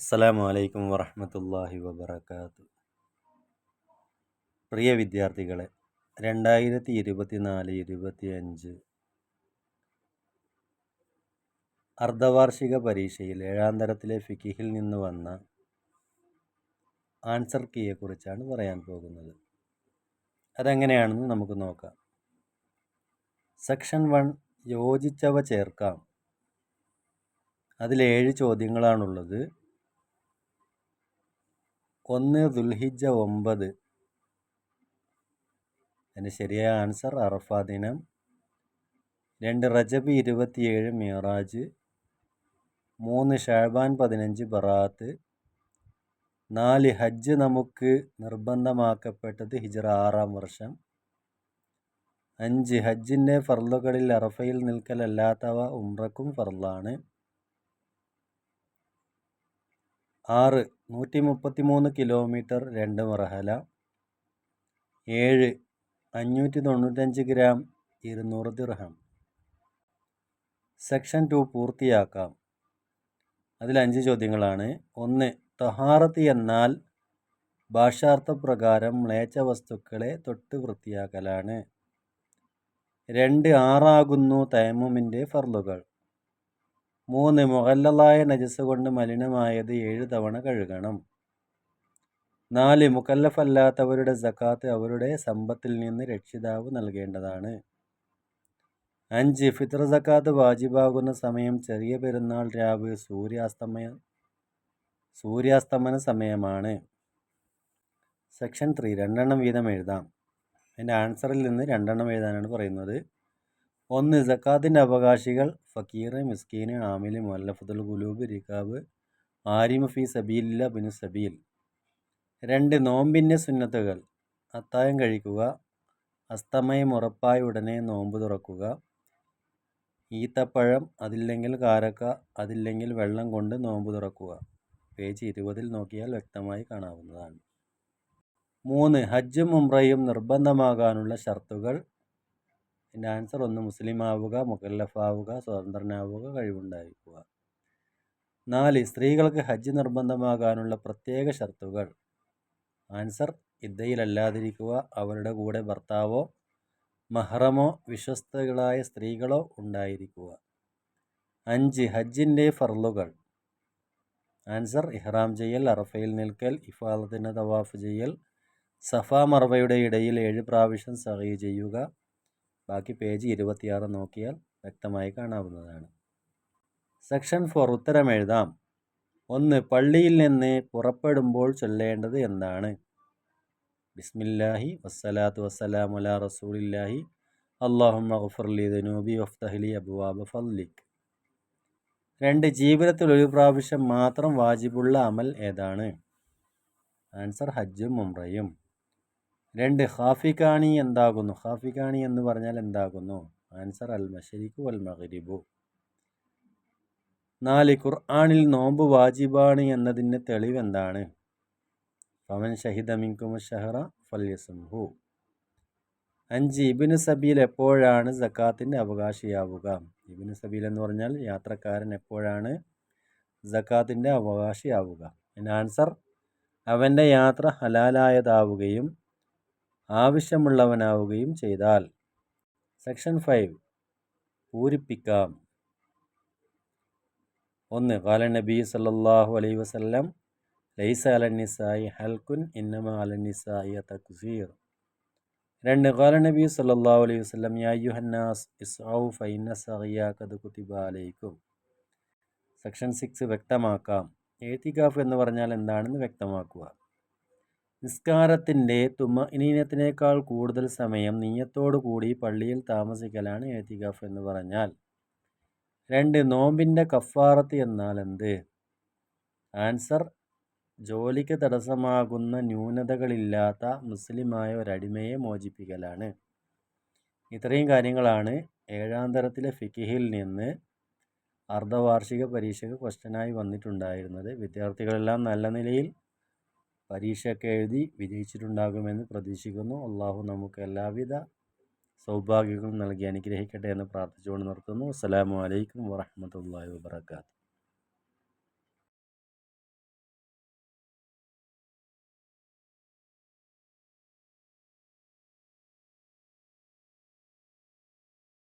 അസ്സലാമു അലൈക്കും വറഹ്മത്തുള്ളാഹി വബറകാതുഹു. പ്രിയ വിദ്യാർത്ഥികളെ, 2024-25 അർദ്ധവാർഷിക പരീക്ഷയിൽ 7ാം തരത്തിലെ ഫിഖിഹിൽ നിന്ന് വന്ന ആൻസർ കീയെക്കുറിച്ചാണ് പറയാൻ പോകുന്നത്. അതെങ്ങനെയാണെന്ന് നമുക്ക് നോക്കാം. സെക്ഷൻ 1 യോജിച്ചവ ചേർക്കാം. അതിൽ 7 ചോദ്യങ്ങളാണുള്ളത്. 1 ദുൽഹിജ്ജ 9, അതിന് ശരിയായ ആൻസർ അറഫ ദിനം. 2 റജബ് 27 മിഅ്റാജ്. 3 ഷഅബാൻ 15 ബറാത്ത്. 4 ഹജ്ജ് നമുക്ക് നിർബന്ധമാക്കപ്പെട്ടത് ഹിജ്റ 6-ാം വർഷം. 5 ഹജ്ജിൻ്റെ ഫർളുകളിൽ അറഫയിൽ നിൽക്കലല്ലാത്തവ ഉംറക്കും ഫർളാണ്. 6 133 കിലോമീറ്റർ 2 മർഹല. 7 595 ഗ്രാം 200 ദിർഹം. സെക്ഷൻ 2 പൂർത്തിയാക്കാം. അതിൽ 5 ചോദ്യങ്ങളാണ്. 1 തഹാറത്ത് എന്നാൽ ഭാഷാർത്ഥപ്രകാരം മ്ലേച്ഛ വസ്തുക്കളെ തൊട്ട് വൃത്തിയാക്കലാണ്. 2 ആറാകുന്നു തയമ്മുമിൻ്റെ ഫർളുകൾ. 3 മുഗല്ലളായ നജസ് കൊണ്ട് മലിനമായത് 7 തവണ കഴുകണം. 4 മുകല്ലഫല്ലാത്തവരുടെ സക്കാത്ത് അവരുടെ സമ്പത്തിൽ നിന്ന് രക്ഷിതാവ് നൽകേണ്ടതാണ്. 5 ഫിത്ർ സക്കാത്ത് വാജിബാകുന്ന സമയം ചെറിയ പെരുന്നാൾ രാവ് സൂര്യാസ്തമന സമയമാണ്. സെക്ഷൻ 3 രണ്ടെണ്ണം വീതം എഴുതാം. അതിൻ്റെ ആൻസറിൽ നിന്ന് 2 എണ്ണം എഴുതാനാണ് പറയുന്നത്. 1 സക്കാത്തിൻ്റെ അവകാശികൾ ഫക്കീർ, മിസ്കീൻ, ആമിൽ, മുഅല്ലഫത്തുൽ ഖുലൂബ്, റിഖാബ്, ആരിമു ഫീ സബീലില്ല, ബിനു സബീൽ. 2 നോമ്പിൻ്റെ സുന്നത്തുകൾ: അത്താഴം കഴിക്കുക, അസ്തമയം ഉറപ്പായ ഉടനെ നോമ്പ് തുറക്കുക, ഈത്തപ്പഴം, അതില്ലെങ്കിൽ കാരക്ക, അതില്ലെങ്കിൽ വെള്ളം കൊണ്ട് നോമ്പ് തുറക്കുക. പേജ് 20 നോക്കിയാൽ വ്യക്തമായി കാണാവുന്നതാണ്. 3 ഹജ്ജും ഉംറയും നിർബന്ധമാകാനുള്ള ഷർത്തുകൾ. ഇതിൻ്റെ ആൻസർ: 1 മുസ്ലിം ആവുക, മുകല്ലഫാവുക, സ്വതന്ത്രനാവുക, കഴിവുണ്ടായിരിക്കുക. 4 സ്ത്രീകൾക്ക് ഹജ്ജ് നിർബന്ധമാകാനുള്ള പ്രത്യേക ഷർത്തുകൾ. ആൻസർ: ഇദ്ദയിലല്ലാതിരിക്കുക, അവരുടെ കൂടെ ഭർത്താവോ മഹ്റമോ വിശ്വസ്തകളായ സ്ത്രീകളോ ഉണ്ടായിരിക്കുക. 5 ഹജ്ജിൻ്റെ ഫർളുകൾ. ആൻസർ: ഇഹ്റാം ചെയ്യൽ, അറഫയിൽ നിൽക്കൽ, ഇഫാദത്തിന് തവാഫ് ചെയ്യൽ, സഫ മർവയുടെ ഇടയിൽ 7 പ്രാവശ്യം സഅയ് ചെയ്യുക. ബാക്കി പേജ് 26 നോക്കിയാൽ വ്യക്തമായി കാണാവുന്നതാണ്. സെക്ഷൻ 4 ഉത്തരം എഴുതാം. 1 പള്ളിയിൽ നിന്ന് പുറപ്പെടുമ്പോൾ ചൊല്ലേണ്ടത് എന്താണ്? ബിസ്മില്ലാഹി വസ്സലാത്തു വസ്സലാമു അലാ റസൂലില്ലാഹി അല്ലാഹുമ്മ ഗ്ഫിർ ലി ദുനൂബി വഫ്തഹ് ലി അബ്വാബ ഫദ്ലിക്. 2 ജീവിതത്തിൽ ഒരു പ്രാവശ്യം മാത്രം വാജിബുള്ള അമൽ ഏതാണ്? ആൻസർ: ഹജ്ജും ഉംറയും. 2 ഖാഫിഖാനി എന്താകുന്നു? ഖാഫിഖാനി എന്ന് പറഞ്ഞാൽ എന്താകുന്നു? ആൻസർ: അൽ മശ്രിഖു വൽ മഗ്രിബു. 4 ഖുർആനിൽ നോമ്പ് വാജിബാണ് എന്നതിന് തെളിവെന്താണ്? ഫമൻ ഷഹിദ മിൻകുമു ശഹറ ഫൽയസുംഹു. 5 ഇബ്നു സബീൽ എപ്പോഴാണ് സക്കാത്തിൻ്റെ അവകാശിയാവുക? ഇബ്നു സബീൽ എന്ന് പറഞ്ഞാൽ യാത്രക്കാരൻ എപ്പോഴാണ് സക്കാത്തിൻ്റെ അവകാശിയാവുക? അതിൻ്റെ ആൻസർ: അവൻ്റെ യാത്ര ഹലാലായതാവുകയും ആവശ്യമുള്ളവനാവുകയും ചെയ്താൽ. സെക്ഷൻ 5 പൂരിപ്പിക്കാം. 1 ഖാല നബി സല്ലല്ലാഹു അലൈഹി വസല്ലം ലൈസ അലന്നിസായി ഹൽകുൻ ഇന്നമാ അലന്നിസായി തക്സീർ. 2 ഖാല നബി സല്ലല്ലാഹു അലൈഹി വസല്ലം യാ അയ്യുഹന്നാസ് ഇസ്ഔ ഫഇന്ന സഅയ ഖദ് കുതിബ അലൈക്കും. സെക്ഷൻ 6 വ്യക്തമാക്കാം. ഇഅ്തികാഫ് എന്ന് പറഞ്ഞാൽ എന്താണെന്ന് വ്യക്തമാക്കുക. നിസ്കാരത്തിൻ്റെ തുമഅനീനത്തിനേക്കാൾ കൂടുതൽ സമയം നിയ്യത്തോടു കൂടി പള്ളിയിൽ താമസിക്കലാണ് ഇഅ്തികാഫ് എന്ന് പറഞ്ഞാൽ. 2 നോമ്പിൻ്റെ കഫാറത്ത് എന്നാൽ എന്ത്? ആൻസർ: ജോലിക്ക് തടസ്സമാകുന്ന ന്യൂനതകളില്ലാത്ത മുസ്ലിമായ ഒരടിമയെ മോചിപ്പിക്കലാണ്. ഇത്രയും കാര്യങ്ങളാണ് 7ാം തരത്തിലെ ഫിഖിഹിൽ നിന്ന് അർദ്ധവാർഷിക പരീക്ഷയ്ക്ക് ക്വസ്റ്റ്യനായി വന്നിട്ടുണ്ടായിരുന്നത്. വിദ്യാർത്ഥികളെല്ലാം നല്ല നിലയിൽ പരീക്ഷയൊക്കെ എഴുതി വിജയിച്ചിട്ടുണ്ടാകുമെന്ന് പ്രതീക്ഷിക്കുന്നു. അള്ളാഹു നമുക്ക് എല്ലാവിധ സൗഭാഗ്യങ്ങളും നൽകി അനുഗ്രഹിക്കട്ടെ എന്ന് പ്രാർത്ഥിച്ചുകൊണ്ട് നിർത്തുന്നു. അസ്സലാമു അലൈക്കും വറഹ്മത്തുള്ളാഹി വബറകാതുഹു.